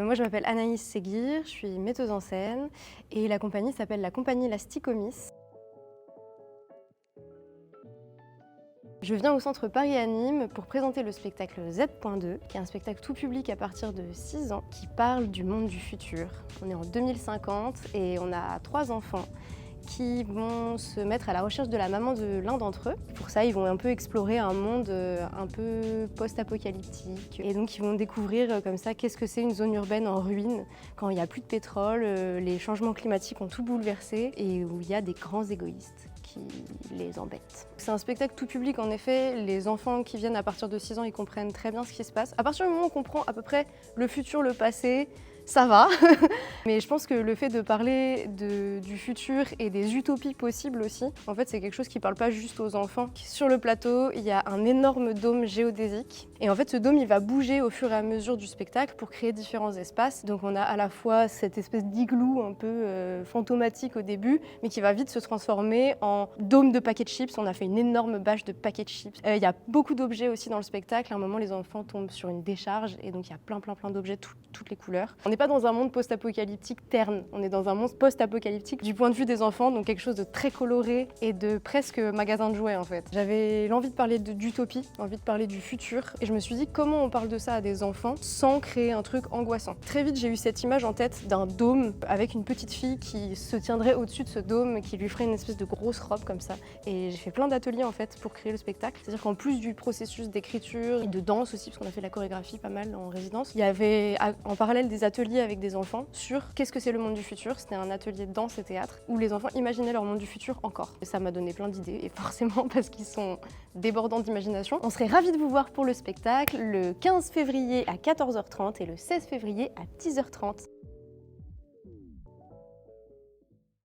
Moi, je m'appelle Anaïs Seguir, je suis metteuse en scène et la compagnie s'appelle la compagnie Lasticomis. Je viens au centre Paris Anime pour présenter le spectacle Z.2, qui est un spectacle tout public à partir de 6 ans, qui parle du monde du futur. On est en 2050 et on a 3 enfants qui vont se mettre à la recherche de la maman de l'un d'entre eux. Pour ça, ils vont un peu explorer un monde un peu post-apocalyptique. Et donc, ils vont découvrir comme ça qu'est-ce que c'est une zone urbaine en ruine, quand il n'y a plus de pétrole, les changements climatiques ont tout bouleversé et où il y a des grands égoïstes qui les embêtent. C'est un spectacle tout public en effet, les enfants qui viennent à partir de 6 ans, ils comprennent très bien ce qui se passe. À partir du moment où on comprend à peu près le futur, le passé, ça va. Mais je pense que le fait de parler du futur et des utopies possibles aussi, en fait c'est quelque chose qui parle pas juste aux enfants. Sur le plateau, il y a un énorme dôme géodésique et en fait ce dôme il va bouger au fur et à mesure du spectacle pour créer différents espaces. Donc on a à la fois cette espèce d'igloo un peu fantomatique au début, mais qui va vite se transformer en dôme de paquets de chips. On a fait une énorme bâche de paquets de chips. Il y a beaucoup d'objets aussi dans le spectacle. À un moment les enfants tombent sur une décharge et donc il y a plein d'objets, toutes les couleurs. On n'est pas dans un monde post-apocalyptique terne, on est dans un monde post-apocalyptique du point de vue des enfants, donc quelque chose de très coloré et de presque magasin de jouets en fait. J'avais l'envie de parler d'utopie, envie de parler du futur, et je me suis dit comment on parle de ça à des enfants sans créer un truc angoissant. Très vite j'ai eu cette image en tête d'un dôme avec une petite fille qui se tiendrait au-dessus de ce dôme, qui lui ferait une espèce de grosse robe comme ça, et j'ai fait plein d'ateliers en fait pour créer le spectacle. C'est-à-dire qu'en plus du processus d'écriture et de danse aussi, parce qu'on a fait de la chorégraphie pas mal en résidence, il y avait en parallèle des ateliers avec des enfants sur qu'est-ce que c'est le monde du futur. C'était un atelier de danse et théâtre où les enfants imaginaient leur monde du futur encore. Et ça m'a donné plein d'idées, et forcément parce qu'ils sont débordants d'imagination. On serait ravis de vous voir pour le spectacle le 15 février à 14h30 et le 16 février à 10h30.